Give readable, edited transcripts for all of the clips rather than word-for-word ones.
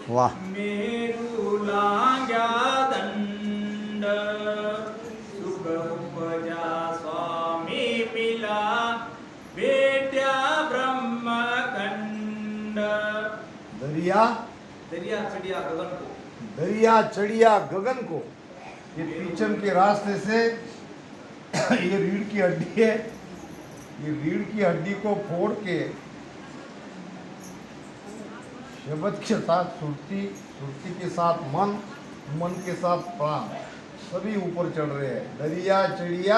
वाह। मेरू लाग्या दंड सुख उपजा स्वामी पिला बेट्या ब्रह्मखंड। दरिया दरिया चढ़िया गगन को, दरिया चढ़िया गगन को। ये पीछम के रास्ते से ये रीढ़ की हड्डी है, ये रीढ़ की हड्डी को फोड़ के शब्द के साथ सुरती, सुरती के साथ मन, मन के साथ प्राण, सभी ऊपर चढ़ रहे हैं। दरिया चढ़िया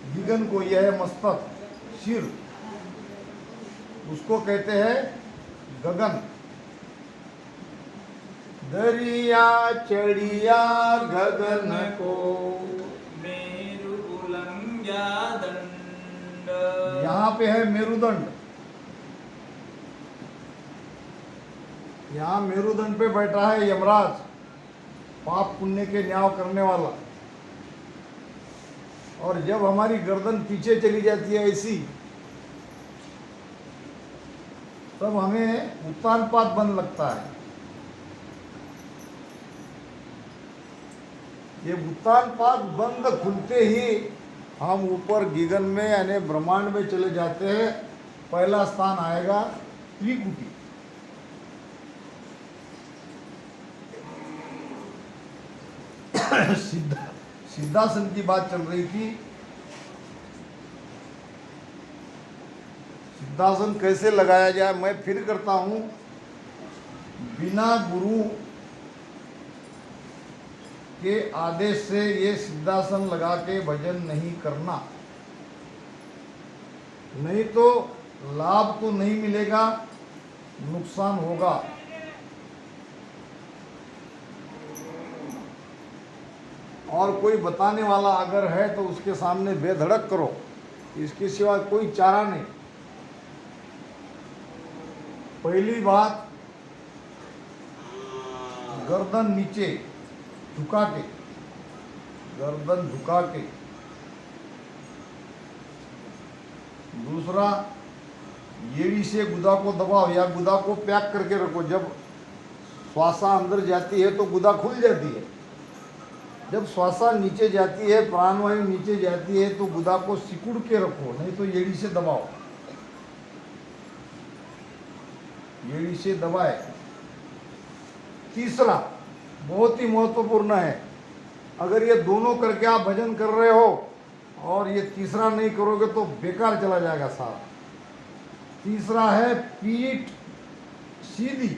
गगन को, यह है मस्तक, सिर, उसको कहते हैं गगन। दरिया चढ़िया गगन को, मेरू उलंघ्या दंड। यहाँ पे है मेरुदंड, यहाँ मेरुदंड पे बैठा है यमराज, पाप पुण्य के न्याय करने वाला। और जब हमारी गर्दन पीछे चली जाती है ऐसी, तब हमें उत्तान पाद बन लगता है। ये उत्तान पाद बंद खुलते ही हम ऊपर गगन में यानी ब्रह्मांड में चले जाते हैं। पहला स्थान आएगा त्रिकुटी। सिद्धासन की बात चल रही थी। सिद्धासन कैसे लगाया जाए, मैं फिर करता हूं। बिना गुरु के आदेश से ये सिद्धासन लगा के भजन नहीं करना, नहीं तो लाभ तो नहीं मिलेगा, नुकसान होगा। और कोई बताने वाला अगर है तो उसके सामने बेधड़क करो, इसके सिवा कोई चारा नहीं। पहली बात, गर्दन नीचे झुका के, गर्दन झुका के। दूसरा, एड़ी से गुदा को दबाओ या गुदा को पैक करके रखो। जब श्वासा अंदर जाती है तो गुदा खुल जाती है। जब श्वासा नीचे जाती है, प्राणवायु नीचे जाती है, तो गुदा को सिकुड़ के रखो, नहीं तो एड़ी से दबाओ। एड़ी से दबाए। तीसरा बहुत ही महत्वपूर्ण है, अगर ये दोनों करके आप भजन कर रहे हो और ये तीसरा नहीं करोगे तो बेकार चला जाएगा सारा। तीसरा है पीठ सीधी,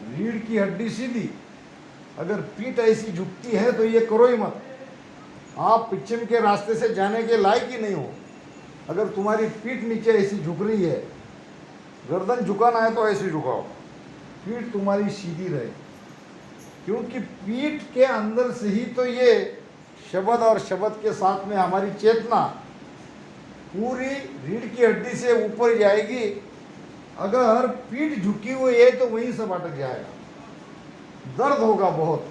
रीढ़ की हड्डी सीधी। अगर पीठ ऐसी झुकती है तो ये करो ही मत। आप पश्चिम के रास्ते से जाने के लायक ही नहीं हो। अगर तुम्हारी पीठ नीचे ऐसी झुक रही है, गर्दन झुकाना है तो ऐसे झुकाओ, पीठ तुम्हारी सीधी रहे। क्योंकि पीठ के अंदर से ही तो ये शब्द और शब्द के साथ में हमारी चेतना पूरी रीढ़ की हड्डी से ऊपर जाएगी। अगर पीठ झुकी हुई है तो वहीं सब अटक जाएगा, दर्द होगा बहुत।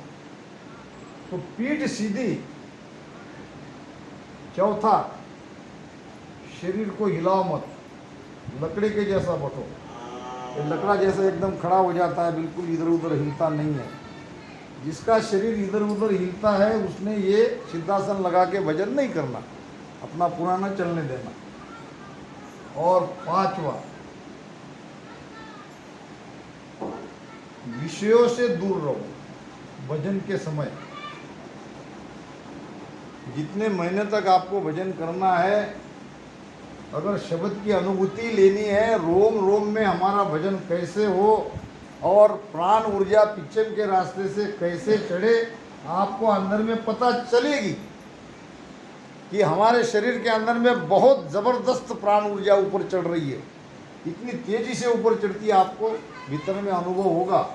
तो पीठ सीधी। चौथा, शरीर को हिलाओ मत, लकड़ी के जैसा बैठो। ये लकड़ा जैसा एकदम खड़ा हो जाता है, बिल्कुल इधर उधर हिलता नहीं है। जिसका शरीर इधर उधर हिलता है उसने ये सिद्धासन लगा के भजन नहीं करना, अपना पुराना चलने देना। और पांचवा, विषयों से दूर रहो भजन के समय। जितने महीने तक आपको भजन करना है, अगर शब्द की अनुभूति लेनी है, रोम रोम में हमारा भजन कैसे हो और प्राण ऊर्जा पिछम के रास्ते से कैसे चढ़े, आपको अंदर में पता चलेगी कि हमारे शरीर के अंदर में बहुत ज़बरदस्त प्राण ऊर्जा ऊपर चढ़ रही है। इतनी तेजी से ऊपर चढ़ती है, आपको भीतर में अनुभव होगा।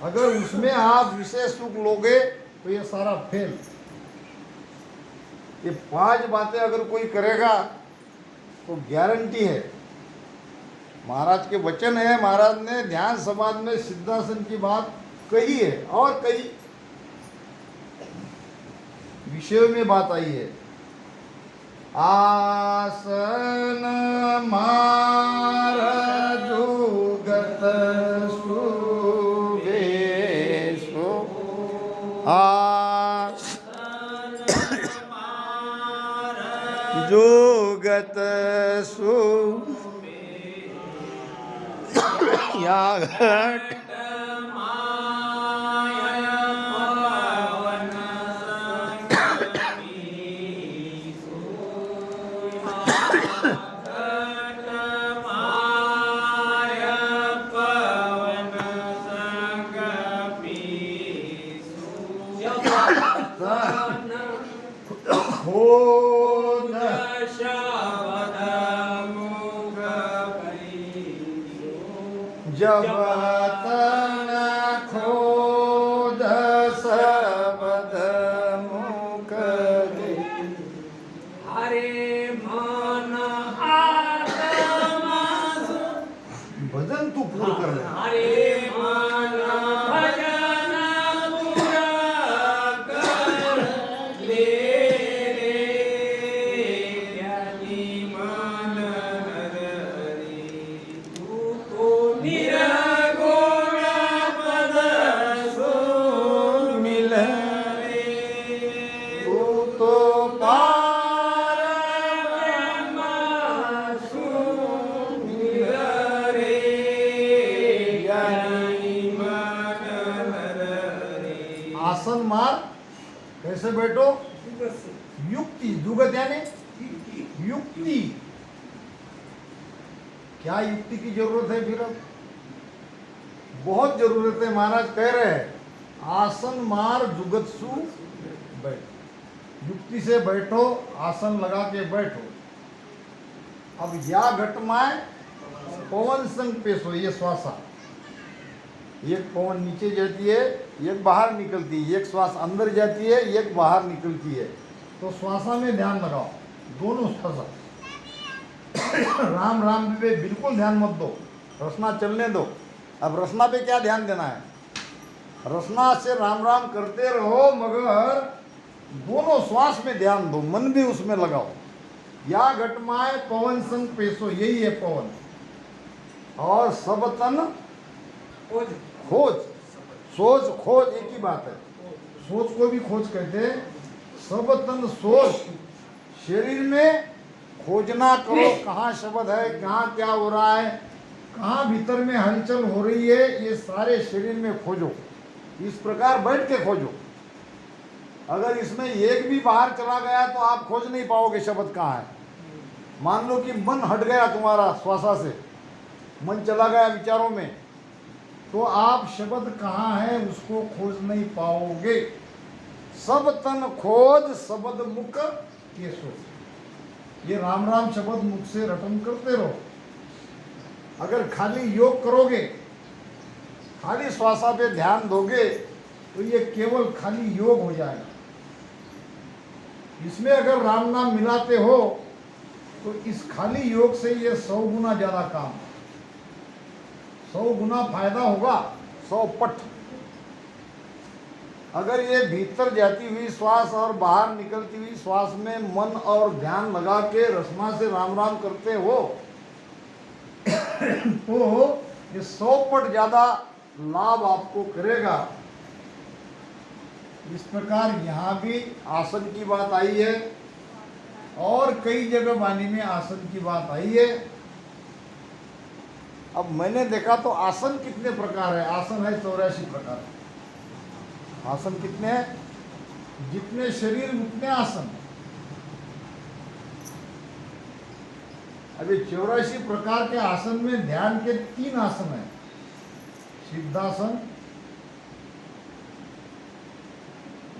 अगर उसमें आप विशेष सुख लोगे तो ये सारा फेल। ये 5 बातें अगर कोई करेगा तो गारंटी है। महाराज के वचन है, महाराज ने ध्यान समाज में सिद्धासन की बात कही है और कई विषयों में बात आई है। आसन मार जुगत આ जुगत सु या घट खोद जब तन खोद शब्द मुख दे हरे मन आत्मा भजन तू पूर्ण कर ले हरे मन भजन पूरा कर ले रे ज्ञानी मन नरहरि तू तो निरगुण पद सो मिल रे तू तो पार आसन मार कैसे बैठो युक्ति जुगत यानी युक्ति क्या युक्ति की जरूरत है फिर अब बहुत जरूरत है महाराज कह रहे हैं आसन मार जुगतसु बैठ युक्ति से बैठो आसन लगा के बैठो अब या घटमाए पवन संग पेशो ये श्वासा एक पवन नीचे जाती है एक बाहर निकलती है एक श्वास अंदर जाती है एक बाहर निकलती है तो श्वासा में ध्यान लगाओ दोनों श्वासा राम राम पे बिल्कुल ध्यान मत दो रसना चलने दो अब रसना पे क्या ध्यान देना है रसना से राम राम करते रहो मगर दोनों श्वास में ध्यान दो मन भी उसमें लगाओ या घटमाए पवन संग पेशो यही है पवन और सब तन खोज सोच खोज एक ही बात है सोच को भी खोज कहते हैं सब तन सोच शरीर में खोजना करो कहाँ शब्द है कहाँ क्या हो रहा है कहाँ भीतर में हलचल हो रही है ये सारे शरीर में खोजो इस प्रकार बैठ के खोजो अगर इसमें एक भी बाहर चला गया तो आप खोज नहीं पाओगे शब्द कहाँ है मान लो कि मन हट गया तुम्हारा श्वासा से मन चला गया विचारों में तो आप शब्द कहाँ है उसको खोज नहीं पाओगे सब तन खोज शब्द मुख केशो ये राम राम शब्द मुख से रटन करते रहो अगर खाली योग करोगे खाली श्वासा पे ध्यान दोगे तो ये केवल खाली योग हो जाएगा इसमें अगर राम नाम मिलाते हो तो इस खाली योग से ये 100 गुना ज्यादा काम 100 गुना फायदा होगा 100 पट अगर ये भीतर जाती हुई श्वास और बाहर निकलती हुई श्वास में मन और ध्यान लगा के रसना से राम राम करते हो तो ये 100 पट ज्यादा लाभ आपको करेगा इस प्रकार यहाँ भी आसन की बात आई है और कई जगह वाणी में आसन की बात आई है अब मैंने देखा तो आसन कितने प्रकार है आसन है 84 प्रकार आसन कितने हैं जितने शरीर उतने आसन अभी 84 प्रकार के आसन में ध्यान के 3 आसन है सिद्धासन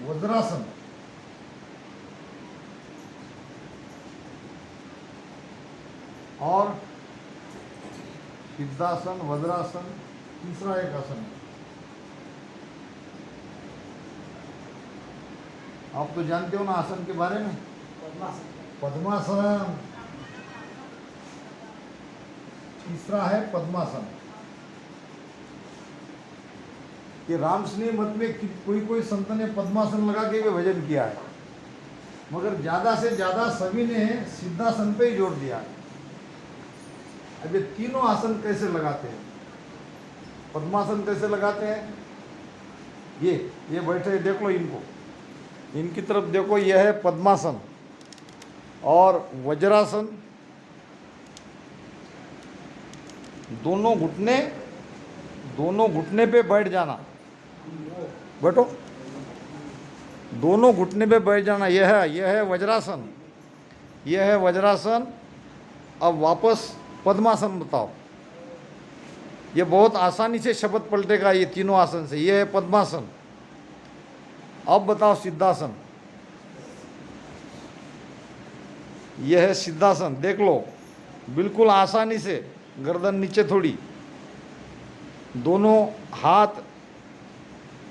वज्रासन और सिद्धासन वज्रासन तीसरा एक आसन है आप तो जानते हो ना आसन के बारे में पद्मासन तीसरा है पद्मासन कि रामस्नेह मत में कोई कोई संत ने पद्मासन लगा के भी भजन किया है मगर ज़्यादा से ज़्यादा सभी ने सिद्धासन पे ही जोर दिया है अब ये तीनों आसन कैसे लगाते हैं पद्मासन कैसे लगाते हैं ये बैठे देख लो इनको, इनकी तरफ देखो, यह है पद्मासन और वज्रासन। दोनों घुटने पे बैठ जाना, बैठो, दोनों घुटने पे बैठ जाना। यह है वज्रासन, यह है वज्रासन। अब वापस पद्मासन बताओ। ये बहुत आसानी से शब्द पलटेगा ये तीनों आसन से। यह है पद्मासन। अब बताओ सिद्धासन। यह है सिद्धासन, देख लो, बिल्कुल आसानी से। गर्दन नीचे थोड़ी, दोनों हाथ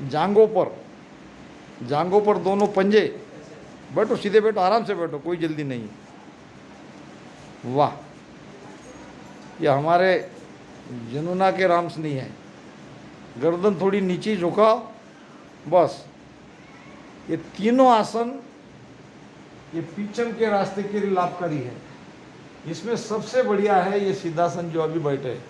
जांघों पर दोनों पंजे। बैठो, सीधे बैठो, आराम से बैठो, कोई जल्दी नहीं है। वाह, ये हमारे जनुना के राम्स नहीं है। गर्दन थोड़ी नीचे झुकाओ, बस। ये तीनों आसन ये पीछम के रास्ते के लिए लाभकारी है। इसमें सबसे बढ़िया है ये सिद्धासन जो अभी बैठे है।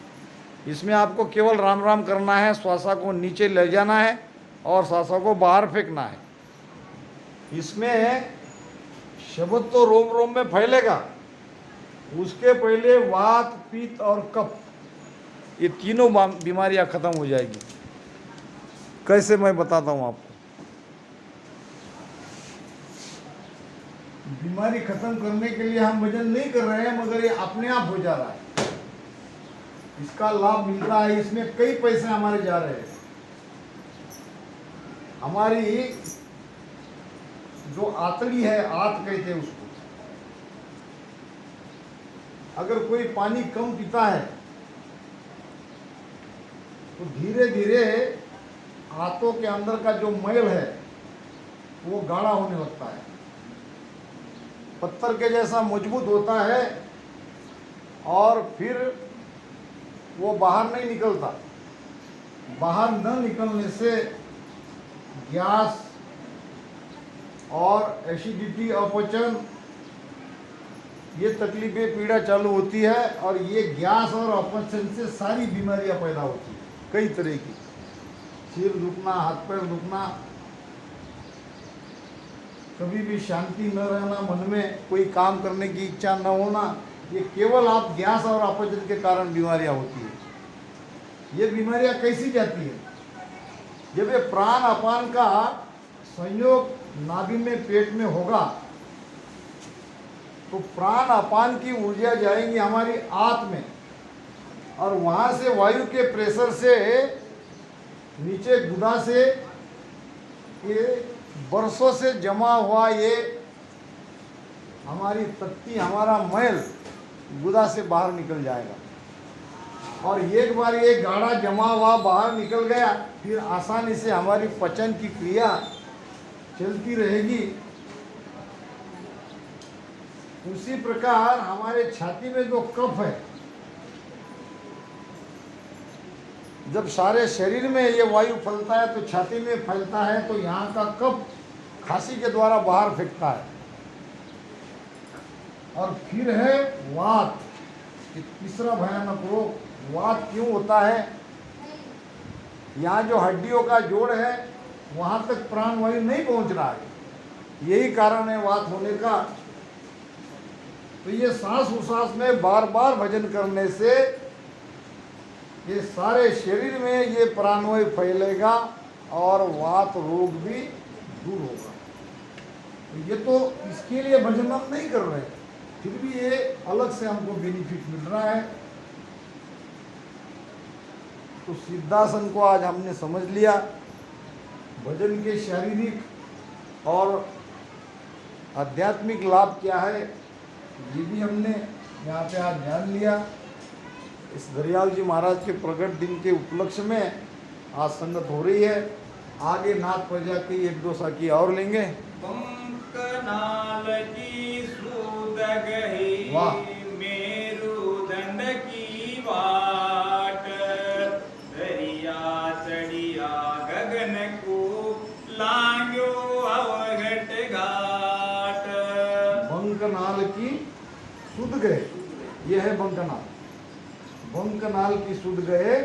इसमें आपको केवल राम राम करना है, श्वासा को नीचे ले जाना है और श्वासा को बाहर फेंकना है। इसमें शब्द तो रोम रोम में फैलेगा, उसके पहले वात, पित्त और कफ, ये तीनों बीमारियां खत्म हो जाएगी। कैसे, मैं बताता हूं आपको। बीमारी खत्म करने के लिए हम वजन नहीं कर रहे हैं, मगर ये अपने आप हो जा रहा है। इसका लाभ मिलता है, इसमें कई पैसे हमारे जा रहे हैं। हमारी जो आंतड़ी है, आंत कहते हैं उसको, अगर कोई पानी कम पीता है तो धीरे धीरे आंतों के अंदर का जो मैल है वो गाढ़ा होने लगता है, पत्थर के जैसा मजबूत होता है और फिर वो बाहर नहीं निकलता। बाहर न निकलने से गैस और एसिडिटी, अपचन, ये तकलीफें, पीड़ा चालू होती है। और ये गैस और अपचन से सारी बीमारियां पैदा होती हैं, कई तरह की। सिर दुखना, हाथ पैर दुखना, कभी भी शांति न रहना, मन में कोई काम करने की इच्छा न होना, ये केवल आप गैस और अपचन के कारण बीमारियां होती है। ये बीमारियां कैसी जाती है? जब ये प्राण अपान का संयोग नाभि में, पेट में होगा तो प्राण अपान की ऊर्जा जाएंगी हमारी आंत में, और वहां से वायु के प्रेशर से नीचे गुदा से ये बरसों से जमा हुआ ये हमारी तत्ती, हमारा मैल गुदा से बाहर निकल जाएगा। और एक बार ये गाढ़ा जमा हुआ बाहर निकल गया, फिर आसानी से हमारी पचन की क्रिया चलती रहेगी। उसी प्रकार हमारे छाती में जो कफ है, जब सारे शरीर में ये वायु फैलता है तो छाती में फैलता है, तो यहाँ का कफ खांसी के द्वारा बाहर फेंकता है। और फिर है वात, तीसरा भयानक रोग। वात क्यों होता है? यहाँ जो हड्डियों का जोड़ है वहाँ तक प्राणवायु नहीं पहुँच रहा है, यही कारण है वात होने का। तो ये सांस उसास में बार बार भजन करने से ये सारे शरीर में ये प्राणवायु फैलेगा और वात रोग भी दूर होगा। ये तो इसके लिए भजन हम नहीं कर रहे, फिर भी ये अलग से हमको बेनिफिट मिल रहा है। तो सिद्धासन को आज हमने समझ लिया। भजन के शारीरिक और आध्यात्मिक लाभ क्या है ये भी हमने यहाँ पे आज जान लिया। इस दरियाल जी महाराज के प्रगट दिन के उपलक्ष्य में आज संगत हो रही है। आगे नाथ प्रजा की एक दो साखी और लेंगे। पंकनाल की सूद गही, वाह। मेरुदंड की वाट, दरिया चढ़िया गगन को, लांग्यो अवघट घाट। बंकनाल की सुध गए, ये है बंकनाल। बंकनाल की सुध गए,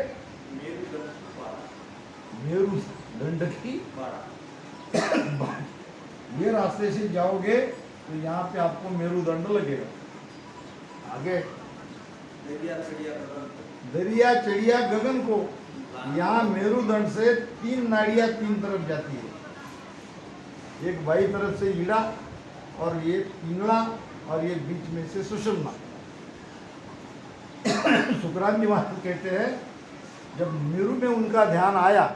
मेरुदंड की वाट। ये रास्ते से जाओगे तो यहाँ पे आपको मेरुदंड लगेगा। आगे दरिया चढ़िया गगन दरिया चिड़िया गगन को, यहाँ मेरुदंड से 3 नाड़ियाँ 3 तरफ जाती है। एक बाई तरफ से ईड़ा और ये पिंगला और ये बीच में से सुषुम्ना। सुकराम जी महाराज कहते हैं जब मेरु में उनका ध्यान आया,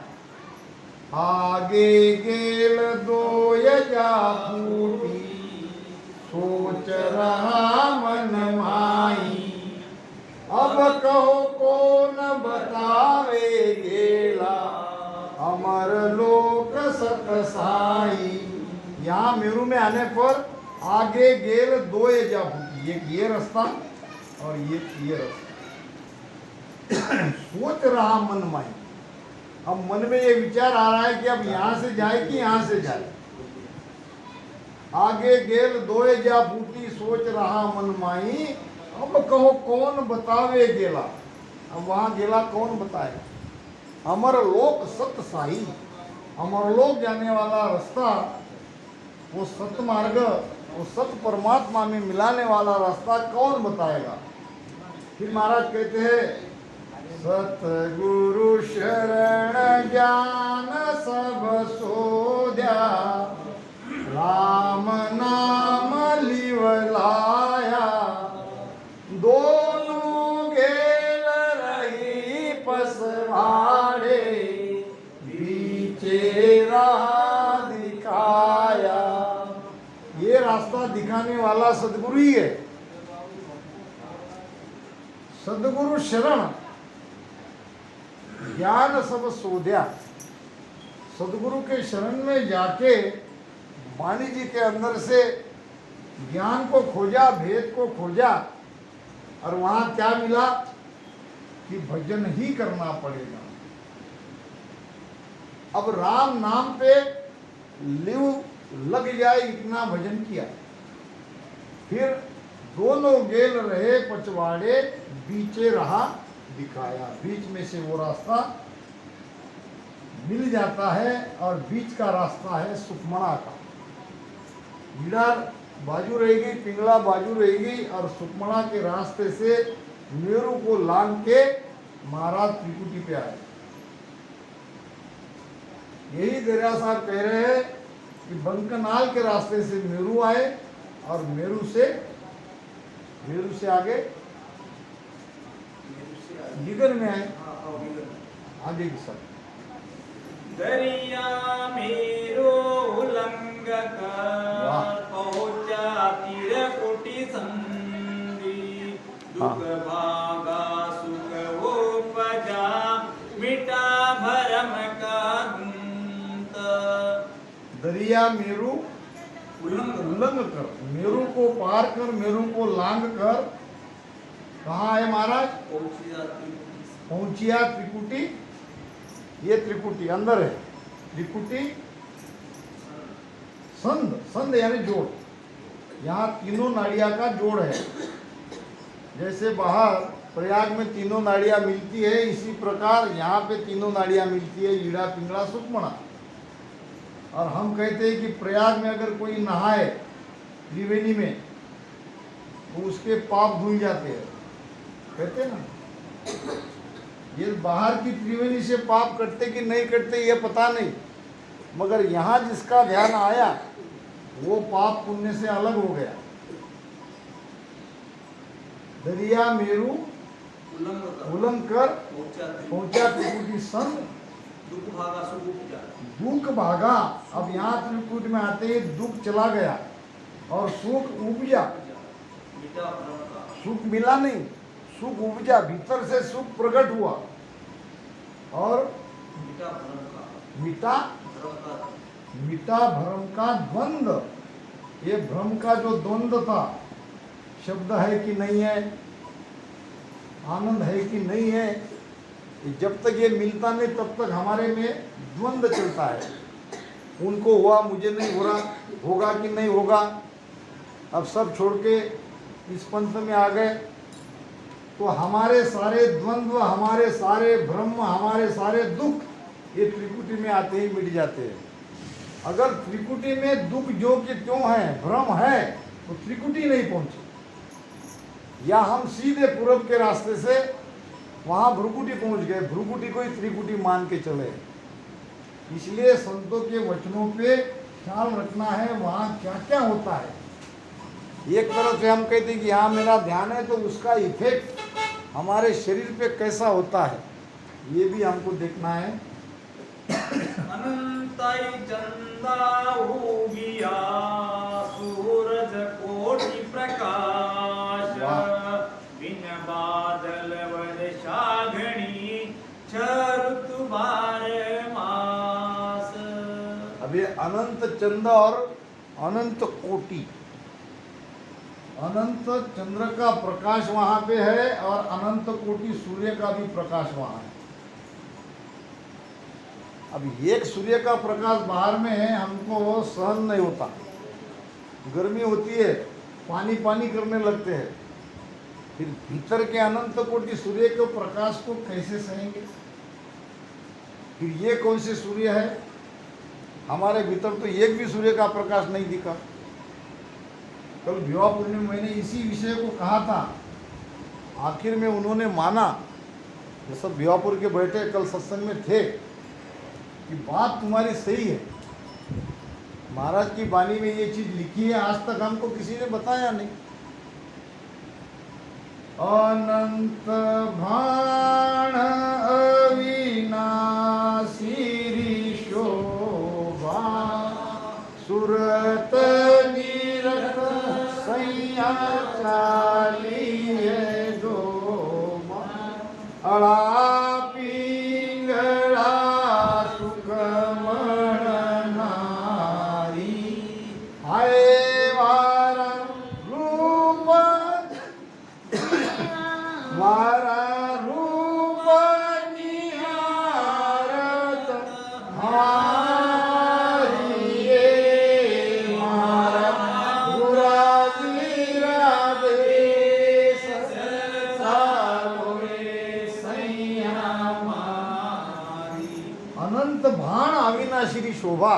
आगे गेल दो यजा फूटी सोच रहा मन माई, अब कहो कौन बतावे गेला अमर लोक सतसाई। यहाँ मेरु में आने पर आगे गेल 2 यजा फूटी, एक ये रास्ता और ये रास्ता। सोच रहा मन माई, अब मन में ये विचार आ रहा है कि अब यहाँ से जाए कि यहाँ से जाए। आगे गेल 2 यजा फूटी सोच रहा मन माई, अब कहो कौन बतावे गेला। अब वहाँ गेला कौन बताएगा। अमर लोक सत साई, अमर लोक जाने वाला रास्ता, वो सत मार्ग, वो सत परमात्मा में मिलाने वाला रास्ता कौन बताएगा। फिर महाराज कहते हैं सतगुरु शरण ज्ञान सब सोध्या, राम नाम लिवलाया, दोनों गेल रही पसवाड़े, बीचे राह दिखाया। ये रास्ता दिखाने वाला सदगुरु ही है। सदगुरु शरण ज्ञान सब सोध्या, सदगुरु के शरण में जाके वाणी जी के अंदर से ज्ञान को खोजा, भेद को खोजा, और वहां क्या मिला कि भजन ही करना पड़ेगा। अब राम नाम पे लिव लग जाए इतना भजन किया। फिर दोनों गेल रहे पचवाड़े, बीचे रहा दिखाया। बीच में से वो रास्ता मिल जाता है और बीच का रास्ता है सुखमणा का। ईड़ा बाजू रहेगी, पिंगला बाजू रहेगी, और सुखमणा के रास्ते से मेरु को लांग के महाराज त्रिकुटी पे आए। यही दरिया साहब कह रहे हैं कि बंकनाल के रास्ते से मेरु आए और मेरु से आगे गिगन में आए। आगे की सब दरिया मेरो उल्लंघ कर पहुंचा तीर कोटि संधि, दुख भागा सुख उपजा मिटा भरम का गुंत। दरिया मेरु उल्लंघ कर, मेरु को पार कर, मेरु को लांग कर कहाँ है महाराज। पहुंचिया त्रिकुटी। ये त्रिकुटी अंदर है, त्रिकुटी संध, संध यानी जोड़। यहाँ तीनों नाड़ियाँ का जोड़ है। जैसे बाहर प्रयाग में तीनों नाड़ियाँ मिलती है, इसी प्रकार यहाँ पे तीनों नाड़ियाँ मिलती है, ईड़ा पिंगला सुखमणा। और हम कहते हैं कि प्रयाग में अगर कोई नहाए त्रिवेणी में तो उसके पाप धुल जाते हैं, कहते हैं ना। ये बाहर की त्रिवेणी से पाप कटते कि नहीं कटते ये पता नहीं, मगर यहाँ जिसका ध्यान आया वो पाप पुण्य से अलग हो गया। दरिया मेरु उल्लंघ कर पहुंचा त्रिकुटी संग, दुख भागा सुख उपजा। दुख भागा। अब यहाँ त्रिकुट में आते ही दुख चला गया और सुख उपजा। मिटा भरम का, सुख मिला नहीं, सुख उपजा, भीतर से सुख प्रकट हुआ और मिटा भरम का, मिटा भरम का, मिटा भ्रम का द्वंद्व। ये भ्रम का जो द्वंद्व था, शब्द है कि नहीं है, आनंद है कि नहीं है, जब तक ये मिलता नहीं तब तक हमारे में द्वंद्व चलता है। उनको हुआ, मुझे नहीं हो रहा, होगा कि नहीं होगा। अब सब छोड़ के इस पंथ में आ गए तो हमारे सारे द्वंद्व, हमारे सारे भ्रम, हमारे सारे दुख ये त्रिकुटी में आते ही मिट जाते हैं। अगर त्रिकुटी में दुख जो कि त्यों है, भ्रम है, तो त्रिकुटी नहीं पहुंचे। या हम सीधे पूरब के रास्ते से वहां भ्रुकुटी पहुंच गए, भ्रुकुटी को ही त्रिकुटी मान के चले। इसलिए संतों के वचनों पे ख्याल रखना है, वहां क्या क्या होता है। एक तरफ से हम कहते हैं कि यहाँ मेरा ध्यान है, तो उसका इफेक्ट हमारे शरीर पे कैसा होता है, ये भी हमको देखना है। अनंताई चंदा हो गया सूरज कोटि प्रकाश, बिन बादल वर्षाघनी ऋतु बार मास। अब ये अनंत चंद और अनंत कोटि, अनंत चंद्र का प्रकाश वहां पे है और अनंत कोटि सूर्य का भी प्रकाश वहां है। अब एक सूर्य का प्रकाश बाहर में है, हमको सहन नहीं होता, गर्मी होती है, पानी पानी करने लगते हैं, फिर भीतर के अनंत कोटि सूर्य के प्रकाश को कैसे सहेंगे। फिर ये कौन से सूर्य है, हमारे भीतर तो एक भी सूर्य का प्रकाश नहीं दिखा। कल विवाह पूर्णिमा मैंने इसी विषय को कहा था, आखिर में उन्होंने माना, ये सब विवाहपुर के बैठे कल सत्संग में थे, कि बात तुम्हारी सही है, महाराज की वाणी में ये चीज लिखी है, आज तक हमको किसी ने बताया नहीं। अनंत भाण अविनाशी शोभा, सुरत निरत सैया चालिए दो, अड़ा पिंगड़ा सुखमण नारी, हाय वारा रूप मारा रूप निहारत हारिये, मारा बुरा वीरा देश सालोरे सैया मारी। अनंत भाण अविनाशी शोभा,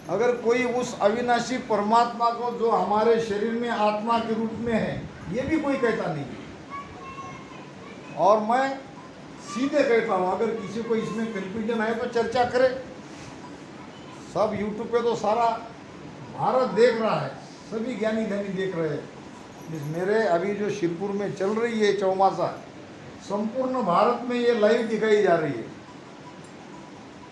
अगर कोई उस अविनाशी परमात्मा को जो हमारे शरीर में आत्मा के रूप में है, ये भी कोई कहता नहीं। और मैं सीधे कहता हूँ, अगर किसी को इसमें कंफ्यूजन है तो चर्चा करे। सब यूट्यूब पे तो सारा भारत देख रहा है, सभी ज्ञानी धनी देख रहे हैं। इस मेरे अभी जो शिरपुर में चल रही है चौमासा, संपूर्ण भारत में ये लाइव दिखाई जा रही है।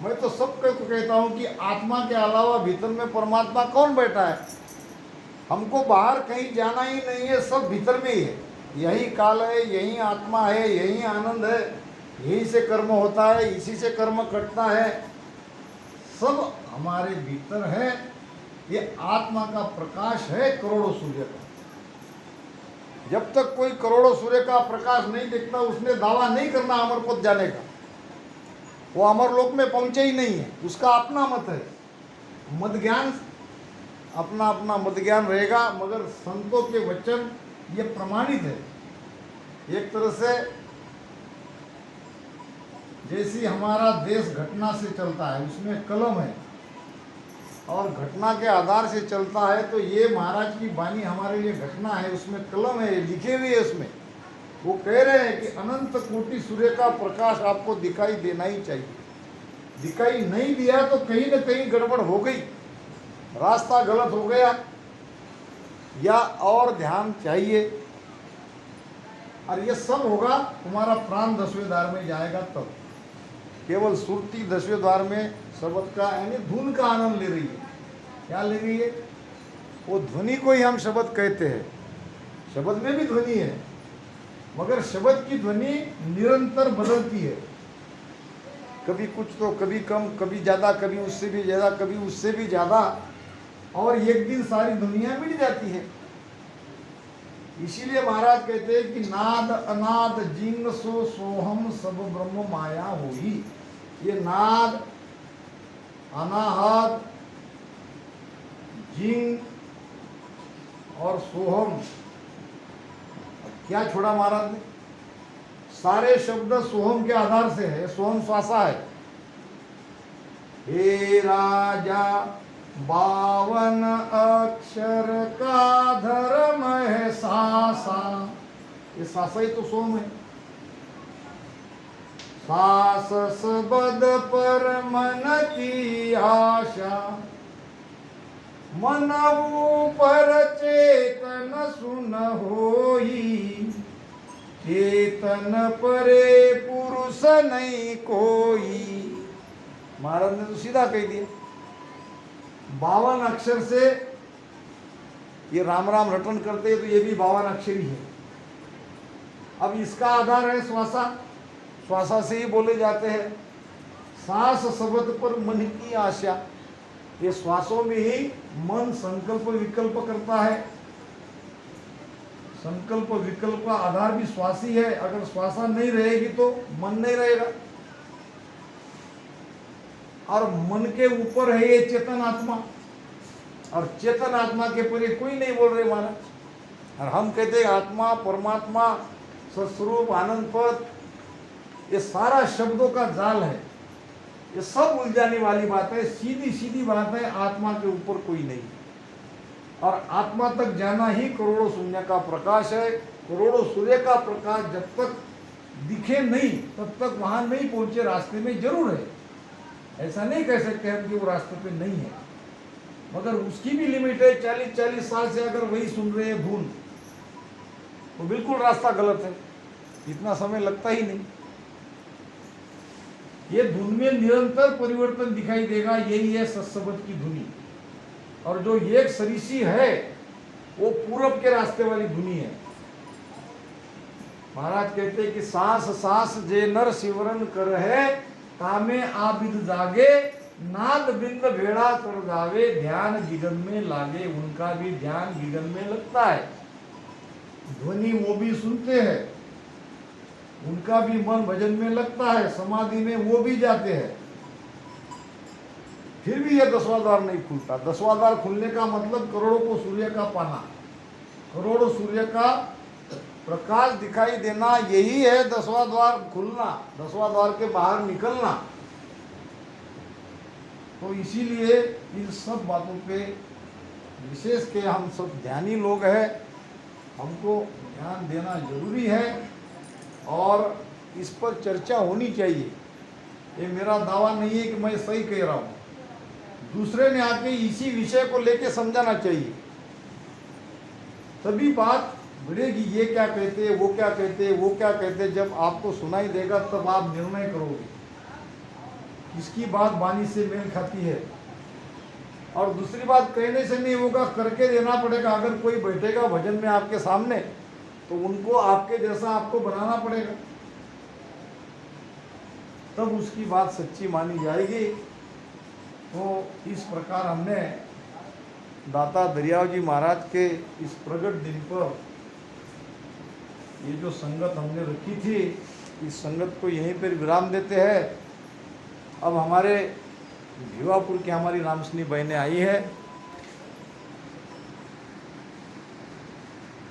मैं तो सबको कहता हूँ कि आत्मा के अलावा भीतर में परमात्मा कौन बैठा है। हमको बाहर कहीं जाना ही नहीं है, सब भीतर में ही है। यही काल है, यही आत्मा है, यही आनंद है, यही से कर्म होता है, इसी से कर्म कटता है, सब हमारे भीतर है। ये आत्मा का प्रकाश है करोड़ों सूर्य का। जब तक कोई करोड़ों सूर्य का प्रकाश नहीं दिखता, उसने दावा नहीं करना अमर पद जाने का। वो अमर लोक में पहुंचे ही नहीं है, उसका अपना मत है। मत ज्ञान अपना अपना मत ज्ञान रहेगा, मगर संतों के वचन ये प्रमाणित है। एक तरह से जैसी हमारा देश घटना से चलता है, उसमें कलम है और घटना के आधार से चलता है, तो ये महाराज की वाणी हमारे लिए घटना है, उसमें कलम है, लिखे हुए है उसमें। वो कह रहे हैं कि अनंत कोटि सूर्य का प्रकाश आपको दिखाई देना ही चाहिए। दिखाई नहीं दिया तो कहीं न कहीं गड़बड़ हो गई, रास्ता गलत हो गया, या और ध्यान चाहिए। और ये सब होगा तुम्हारा प्राण 10वें द्वार में जाएगा तब। केवल सुरती 10वें द्वार में शब्द का यानी धुन का आनंद ले रही है। क्या ले रही है? वो ध्वनि को ही हम शब्द कहते हैं। शब्द में भी ध्वनि है, मगर शब्द की ध्वनि निरंतर बदलती है। कभी कुछ तो कभी कम, कभी ज़्यादा, कभी उससे भी ज़्यादा, कभी उससे भी ज़्यादा, और एक दिन सारी दुनिया मिट जाती है। इसीलिए महाराज कहते हैं कि नाद अनाद जिंग सो सोहम सब ब्रह्म माया होई। ये नाद, अनाहत, जिंग और सोहम, क्या छोड़ा महाराज ने? सारे शब्द सोहम के आधार से है। सोहम श्वासा है, हे राजा 52 अक्षर का धर्म है सासा, ये सासा ही तो सोम है। सास सबद पर मन की आशा, मन ऊपर चेतन सुन होई, चेतन परे पुरुष नहीं कोई। महाराज ने तो सीधा कह दिया। 52 अक्षर से ये राम राम रटन करते हैं तो ये भी 52 अक्षरी है। अब इसका आधार है श्वासा, श्वासा से ही बोले जाते हैं। सांस शब्द पर मन की आशा, ये श्वासों में ही मन संकल्प विकल्प करता है। संकल्प विकल्प का आधार भी श्वास ही है। अगर श्वासा नहीं रहेगी तो मन नहीं रहेगा। और मन के ऊपर है ये चेतन आत्मा, और चेतन आत्मा के परे कोई नहीं बोल रहे महाराज। और हम कहते हैं आत्मा परमात्मा सस्वरूप आनंद पद, ये सारा शब्दों का जाल है। ये सब उलझाने वाली बात है। सीधी सीधी बात है, आत्मा के ऊपर कोई नहीं। और आत्मा तक जाना ही करोड़ों शून्य का प्रकाश है। करोड़ों सूर्य का प्रकाश जब तक दिखे नहीं तब तक वहां नहीं पहुंचे, रास्ते में जरूर है। ऐसा नहीं कह सकते हम कि वो रास्ते पे नहीं है, मगर उसकी भी लिमिट है। 40-40 साल से अगर वही सुन रहे हैं धुन, तो बिल्कुल रास्ता गलत है। इतना समय लगता ही नहीं। ये धुन में निरंतर परिवर्तन दिखाई देगा, यही है सत्सबद की धुनी। और जो एक सरिसी है वो पूरब के रास्ते वाली धुनी है। महाराज कहते हैं कि सांस सांस जे नर सिमरन कर है, कामे आबिद जागे, नाद बिंद भेड़ा कर जावे, ध्यान गिगन में लागे। उनका भी ध्यान गिगन में लगता है। ध्वनि वो भी सुनते हैं, उनका भी मन भजन में लगता है, समाधि में वो भी जाते हैं। फिर भी ये 10वां द्वार नहीं खुलता। 10वां द्वार खुलने का मतलब करोड़ों को सूर्य का पाना, करोड़ों सूर्य का प्रकाश दिखाई देना, यही है 10वां द्वार खुलना, 10वां द्वार के बाहर निकलना। तो इसीलिए इन सब बातों पे विशेष के हम सब ध्यानी लोग हैं, हमको ध्यान देना जरूरी है और इस पर चर्चा होनी चाहिए। ये मेरा दावा नहीं है कि मैं सही कह रहा हूँ। दूसरे ने आके इसी विषय को लेके समझाना चाहिए, तभी बात बढ़ेगी। ये क्या कहते हैं, वो क्या कहते हैं, वो क्या कहते हैं। जब आपको सुनाई देगा तब आप निर्णय करोगे किसकी बात वाणी से मेल खाती है। और दूसरी बात, कहने से नहीं होगा, करके देना पड़ेगा। अगर कोई बैठेगा भजन में आपके सामने तो उनको आपके जैसा आपको बनाना पड़ेगा, तब उसकी बात सच्ची मानी जाएगी। तो इस प्रकार हमने दाता दरियाव जी महाराज के इस प्रगट दिन पर ये जो संगत हमने रखी थी, इस संगत को यहीं पर विराम देते हैं। अब हमारे भिवापुर की हमारी रामसनी बहनें आई है,